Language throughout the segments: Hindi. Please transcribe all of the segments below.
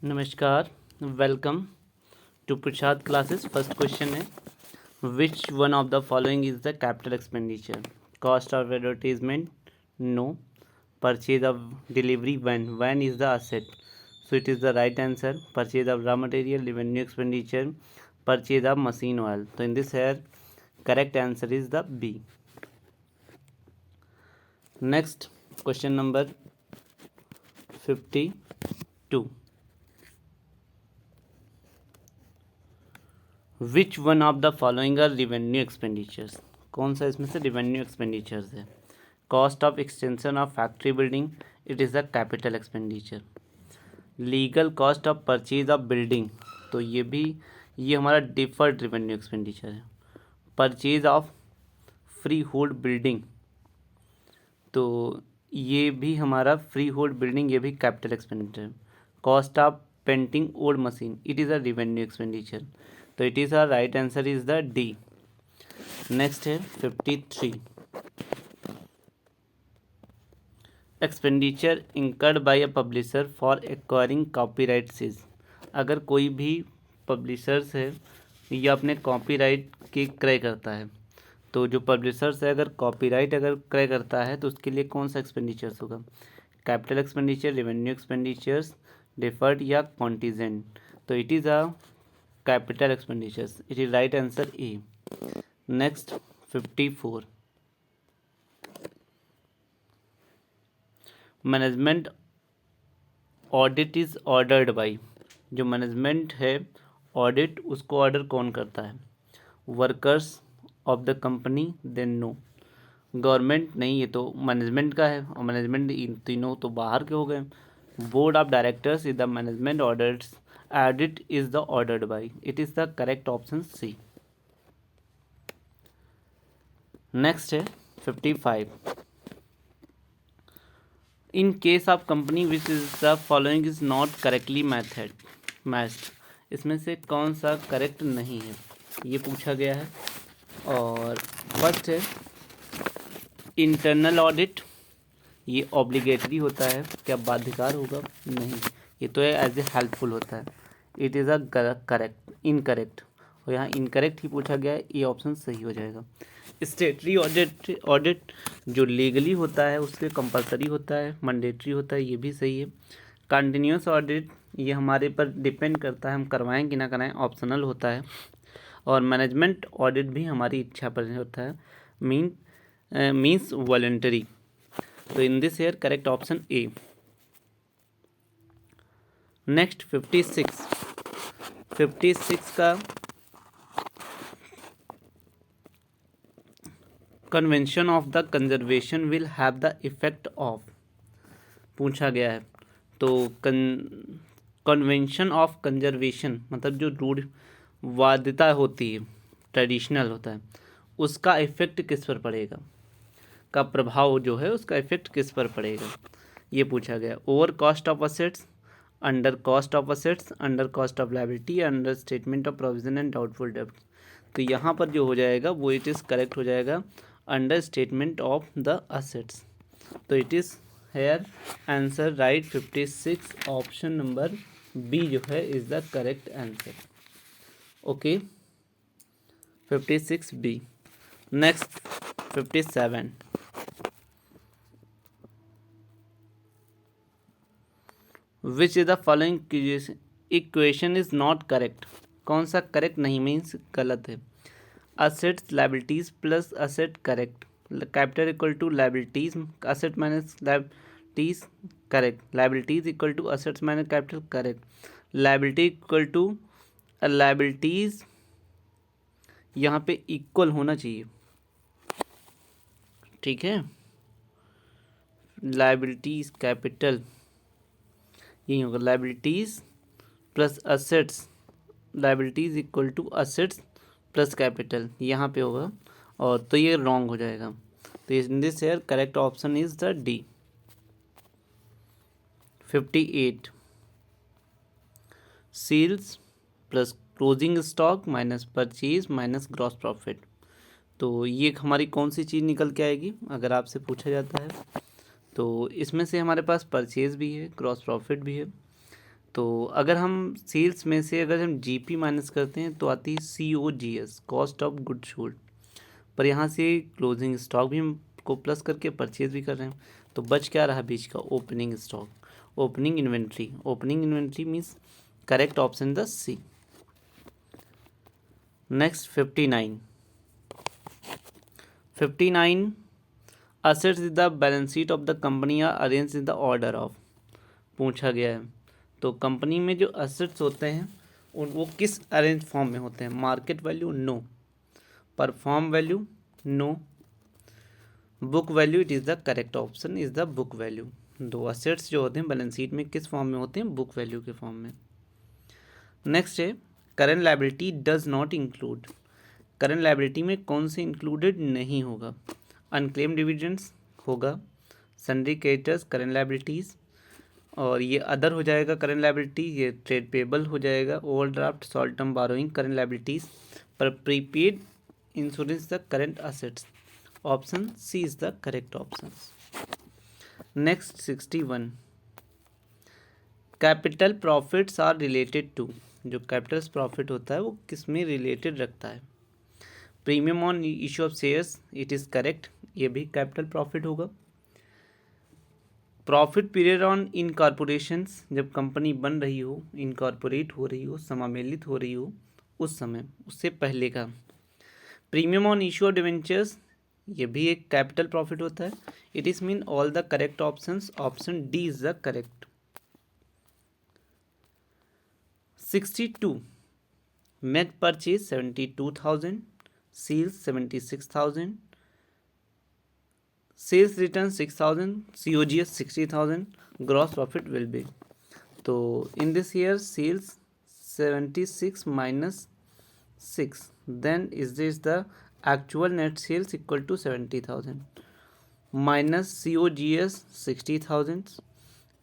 नमस्कार, welcome to Prasad classes. First question है which one of the following is the capital expenditure? Cost of advertisement, no. Purchase of delivery, van is the asset, so it is the right answer. Purchase of raw material, revenue expenditure, purchase of machine oil. तो in this here correct answer is the B. Next question number 52, which one of the following are revenue expenditures? कौन सा इसमें से रिवेन्यू एक्सपेंडिचर्स है? Cost of extension of factory building, it is the capital expenditure. Legal cost of purchase of building, तो ये हमारा डिफर्ड रिवेन्यू एक्सपेंडिचर है। Purchase of freehold building, तो ये भी हमारा फ्री होल्ड बिल्डिंग, ये भी कैपिटल एक्सपेंडिचर है। Cost of painting old machine, it is a revenue expenditure. तो it is a right answer is the D. Next है 53, expenditure incurred by a publisher for acquiring copyrights. अगर कोई भी पब्लिशर्स है या अपने कॉपीराइट की क्रय करता है, तो जो पब्लिशर्स है अगर कॉपीराइट अगर क्रय करता है तो उसके लिए कौन सा एक्सपेंडिचर्स होगा? Capital expenditure, revenue expenditures, deferred या कॉन्टीजेंट। तो it is a capital expenditures, it is right answer A. Next 54, management audit is ordered by. जो मैनेजमेंट है ऑडिट, उसको ऑर्डर कौन करता है? Workers of the company, then no. Government नहीं, ये तो मैनेजमेंट का है, और मैनेजमेंट इन तीनों तो बाहर के हो गए। Board of directors is the management audits, audit is the ordered by, it is the correct option C. Next है 55, in case of company which is the following is not correctly matched, इसमें से कौन सा करेक्ट नहीं है, ये पूछा गया है। और फर्स्ट है इंटरनल ऑडिट, ये ऑब्लिगेटरी होता है, क्या बाध्यकार होगा? नहीं, ये तो है एज ए हेल्पफुल होता है। It is a correct incorrect, और यहाँ इनकरेक्ट ही पूछा गया है, ये ऑप्शन सही हो जाएगा। स्टेटरी ऑडिट जो लीगली होता है उसके कंपलसरी होता है, मैंडेटरी होता है, ये भी सही है। कंटिन्यूस ऑडिट ये हमारे पर डिपेंड करता है, हम करवाएं कि ना कराएं, ऑप्शनल होता है। और मैनेजमेंट ऑडिट भी हमारी इच्छा पर होता है, मीन्स वॉलंटरी। तो in this year correct option A. Next 56 का convention of the conservation will have the effect of पूछा गया है। तो कन्वेंशन ऑफ कंजर्वेशन मतलब जो रूढ़िवादिता होती है, ट्रेडिशनल होता है, उसका इफेक्ट किस पर पड़ेगा, का प्रभाव जो है उसका इफेक्ट किस पर पड़ेगा, ये पूछा गया। Over cost of assets, under cost of assets, under cost of liability, under statement of provision and doubtful डेब्ट। तो यहाँ पर जो हो जाएगा वो इट इज़ करेक्ट हो जाएगा under statement of the assets. तो it is here answer right 56 option number B जो है is the correct answer. Okay 56 B. Next 57, which is the following equation is not correct? कौन सा करेक्ट नहीं, मीन्स गलत है। Assets liabilities plus asset correct, capital equal to liabilities, asset minus liabilities correct, liabilities equal to assets minus capital correct, liability equal to liabilities, यहाँ पे इक्वल होना चाहिए, ठीक है। लायबिलिटीज कैपिटल यही होगा, liabilities plus assets, liabilities equal to assets plus capital यहाँ पे होगा, और तो ये रॉन्ग हो जाएगा। तो in this here correct option is the D. 58, sales plus closing stock minus purchase minus gross profit. तो ये हमारी कौन सी चीज़ निकल के आएगी अगर आपसे पूछा जाता है? तो इसमें से हमारे पास परचेज भी है, ग्रॉस प्रॉफिट भी है, तो अगर हम सेल्स में से अगर हम जीपी माइनस करते हैं तो आती है COGS, cost of good sold. पर यहाँ से क्लोजिंग स्टॉक भी हम को प्लस करके परचेज भी कर रहे हैं, तो बच क्या रहा बीच का? Opening stock, opening inventory. Opening inventory means correct option the C. Next 59 assets in the balance sheet of the company are arranged in the order of, पूछा गया है। तो कंपनी में जो असेट्स होते हैं उन वो किस अरेंज फॉर्म में होते हैं? Market value no, perform value no, book value it is the correct option is the book value. दो असेट्स जो होते हैं बैलेंस शीट में किस फॉर्म में होते हैं? बुक वैल्यू के फॉर्म में। नेक्स्ट है current liability does not include. Current liability में कौन से इंक्लूडेड नहीं होगा? अनक्लेम डिविडेंड्स होगा, सन्ड्री क्रेडिटर्स करंट लायबिलिटीज़, और ये अदर हो जाएगा करंट लायबिलिटी, ये ट्रेड पेबल हो जाएगा, overdraft short term borrowing current liabilities, पर prepaid insurance the current assets. Option C is the correct option. Next 61 capital profits are related to. जो कैपिटल प्रॉफिट होता है वो किस में रिलेटेड रखता है? Premium on issue of shares it is correct, ये भी कैपिटल प्रॉफिट होगा। प्रॉफिट पीरियड ऑन इनकॉर्पोरेशंस, जब कंपनी बन रही हो, इनकॉर्पोरेट हो रही हो, समामेलित हो रही हो उस समय, उससे पहले का। Premium on issue of debentures, ये भी एक कैपिटल प्रॉफिट होता है। It is mean all the correct options, option D is the correct. 62 net purchase 72,000, sales 76,000, sales return 6,000, COGS 60,000, gross profit will be. तो in this year sales 76 minus 6, then is this the actual net sales equal to 70,000 minus COGS 60,000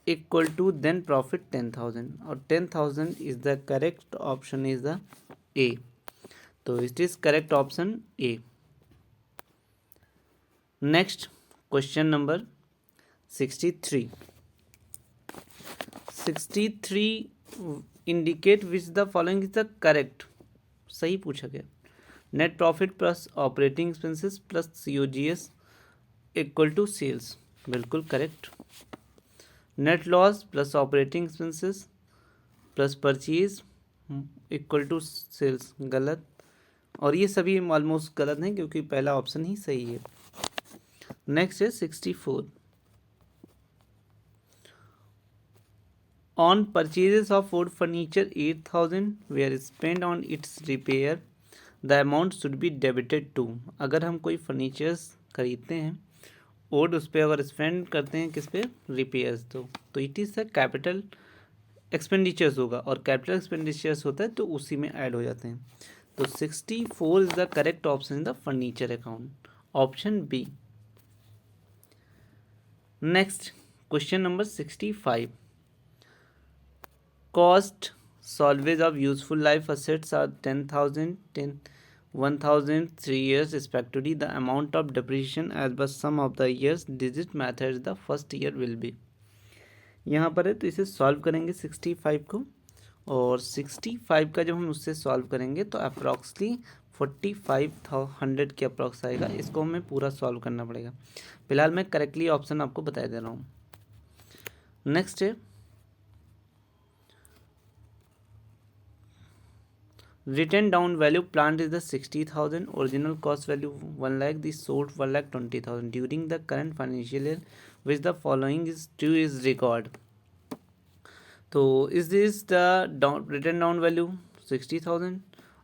equal to then profit 10,000, और 10,000 is the correct option is the A. तो it is correct option A. Next question number 63 indicate which the following is the correct। सही पूछा गया। Net profit plus operating expenses plus COGS equal to sales, बिल्कुल correct. Net loss plus operating expenses plus purchase equal to sales, गलत। और ये सभी ऑलमोस्ट गलत हैं क्योंकि पहला ऑप्शन ही सही है। नेक्स्ट है 64 on purchases of wood furniture 8,000 were spend on its repair the amount should be debited to. अगर हम कोई फर्नीचर्स खरीदते हैं और उस पर अगर स्पेंड करते हैं किस पे? रिपेयर्स, तो it is the capital expenditures होगा, और कैपिटल एक्सपेंडिचर्स होता है तो उसी में ऐड हो जाते हैं। तो 64 is the correct option in the furniture account, option B. Next question number 65 cost salvage of useful life assets are 10,000, 1,000, 3 years respectively. The amount of depreciation as per sum of the years digit method the first year will be। यहाँ पर है तो इसे सॉल्व करेंगे 65 को, और 65 का जब हम उससे सॉल्व करेंगे तो अप्रॉक्सली 45,100 के अप्रॉक्स आएगा। इसको हमें पूरा सॉल्व करना पड़ेगा। फिलहाल मैं करेक्टली ऑप्शन आपको बता दे रहा हूँ। नेक्स्ट है written down value plant is the 60,000, original cost value 1 lakh, the sold 1,20,000 during the current financial year, which the following is true is record। तो is this the written down value 60,000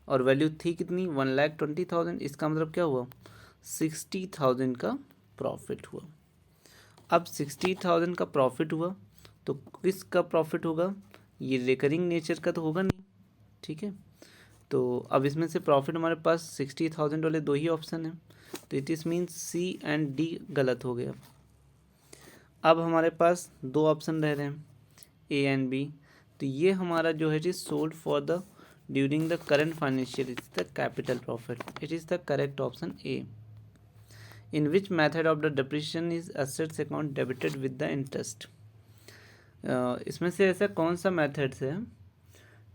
और वैल्यू थी कितनी? 1,20,000। इसका मतलब क्या हुआ? 60,000 का प्रॉफिट हुआ। अब 60,000 का प्रॉफिट हुआ तो किसका प्रॉफिट होगा? ये रिकरिंग नेचर का तो होगा नहीं, ठीक है। तो अब इसमें से प्रॉफिट हमारे पास 60,000 वाले दो ही ऑप्शन हैं, तो it is means C and D गलत हो गया। अब हमारे पास दो ऑप्शन रह रहे हैं A एंड B। तो ये हमारा जो है जी sold for the during the current financial is the capital profit, it is the correct option A। In which method of the depreciation is assets account debited with the interest. इसमें से ऐसा कौन सा मेथड्स है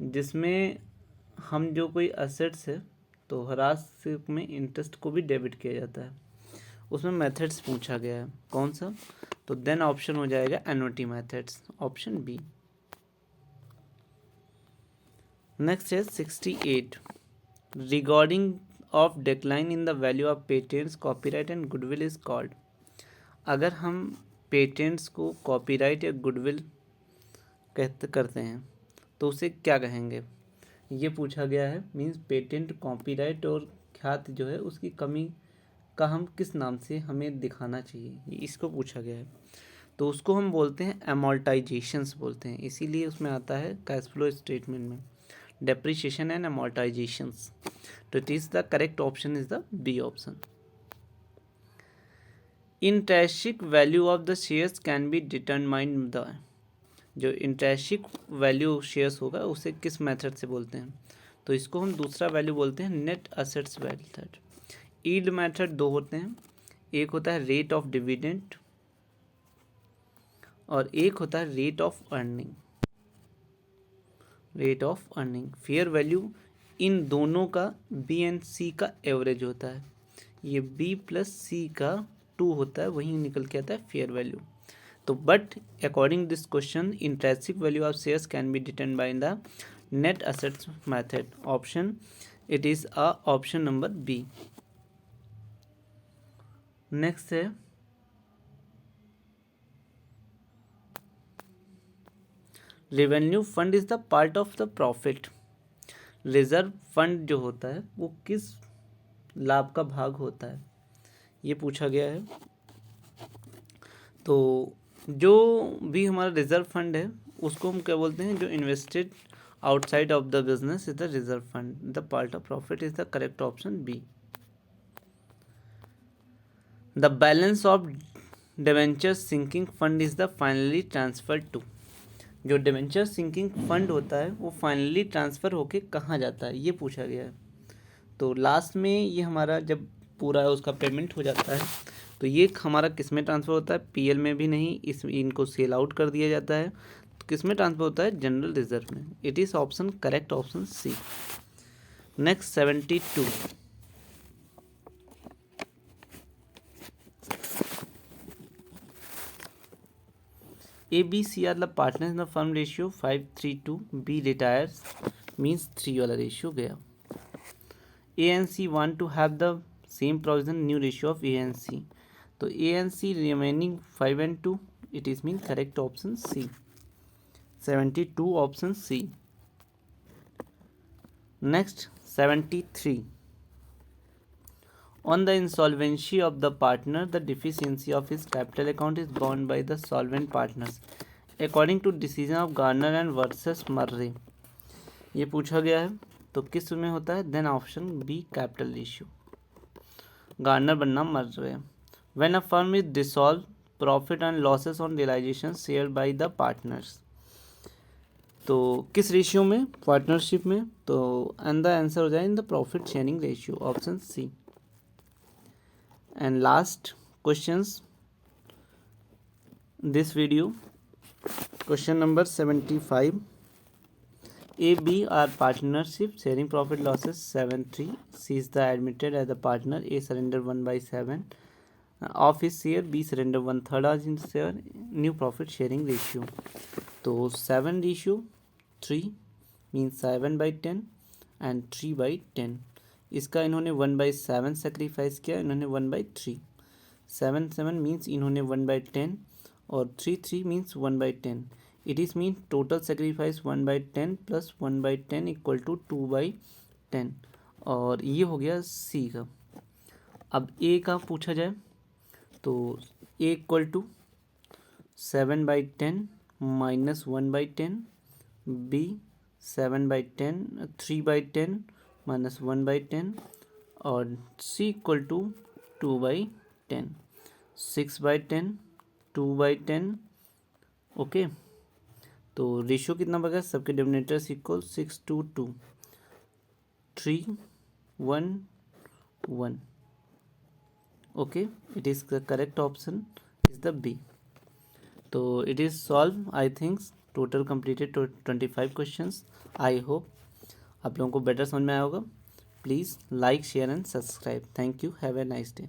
जिसमें हम जो कोई असेट्स है तो ह्रास में इंटरेस्ट को भी डेबिट किया जाता है, उसमें मेथड्स पूछा गया है कौन सा, तो देन ऑप्शन हो जाएगा annuity methods, option B. Next है 68, regarding of decline in the value of patents copyright and goodwill is called. अगर हम पेटेंट्स को कॉपीराइट या गुडविल करते हैं तो उसे क्या कहेंगे, ये पूछा गया है। मीन्स पेटेंट, कॉपीराइट और ख्याति जो है उसकी कमी का हम किस नाम से हमें दिखाना चाहिए, ये इसको पूछा गया है। तो उसको हम बोलते हैं अमोर्टाइजेशंस बोलते हैं, इसीलिए उसमें आता है कैश फ्लो स्टेटमेंट में डेप्रिसिएशन एंड अमोर्टाइजेशंस। तो it is the correct option is the B option. Intrinsic value of the shares can be determined the, जो इंट्रिंसिक वैल्यू शेयर्स होगा उसे किस मेथड से बोलते हैं, तो इसको हम दूसरा वैल्यू बोलते हैं net assets method. Yield method दो होते हैं, एक होता है रेट ऑफ डिविडेंड और एक होता है rate of earning. Rate of earning fair value, इन दोनों का बी एंड सी का एवरेज होता है, ये बी प्लस सी का 2 होता है, वही निकल के आता है फेयर वैल्यू। तो but according this question intrinsic value of shares can be determined by the net assets method, option it is a option number B. Next है revenue fund is the part of the profit. Reserve fund जो होता है वो किस लाभ का भाग होता है, ये पूछा गया है। तो जो भी हमारा रिजर्व फंड है उसको हम क्या बोलते हैं, जो invested outside of the business is the reserve fund, the part of profit is the correct option B. The balance of debenture sinking fund is the finally transfer to, जो डिवेंचर सिंकिंग फंड होता है वो फाइनली ट्रांसफ़र होके कहाँ जाता है, ये पूछा गया है। तो लास्ट में ये हमारा जब पूरा उसका पेमेंट हो जाता है तो ये हमारा किस में ट्रांसफ़र होता है, पीएल में भी नहीं, इस इनको सेल आउट कर दिया जाता है, तो किस में ट्रांसफ़र होता है, जनरल रिजर्व में। It is option correct option C. Next 72, A, B, C are the partners in the firm ratio 5:3 to B retires means 3 वाला रेशियो गया। A and C want to have the same provision new ratio of A and C, तो A and C remaining 5 and 2, it is mean correct option C, 72 option C। Next 73, on the insolvency of the partner the deficiency of his capital account is borne by the solvent partners according to decision of Garner and versus Murray, ये पूछा गया है। तो किस में होता है, then option B capital ratio, Garner बनना Murray. When a firm is dissolve profit and losses on realisation share by the partners, तो किस रेशियो में, पार्टनरशिप में, तो एंड द आंसर हो जाए in the profit sharing ratio, option C. And last questions this video, question number 75, A, B are partnership sharing profit losses 7-3. C is the admitted as the partner. A surrender 1/7 of his share. B surrender 1/3 of his share. New profit sharing ratio. तो 7:3 means 7/10 and 3/10. इसका इन्होंने 1/7 सेक्रीफाइस किया, इन्होंने 1/3। 7 मीन्स इन्होंने 1/10 और 3 means 1/10। It is mean total sacrifice 1/10 plus 1/10 equal to 2/10, और ये हो गया सी का। अब ए का पूछा जाए तो A equal to 7/10 minus 1/10, B 7/10 3/10 minus 1/10, और सी इक्वल टू 2/10, 6/10 2/10। ओके, तो रेशियो कितना बगा, सबके denominators equal 6 to 2 3 1 1। Okay, it is the correct option is the B. तो it is solve I thinks total completed 25 questions. I hope आप लोगों को बेटर समझ में आया होगा। Please like share and subscribe. Thank you, have a nice day.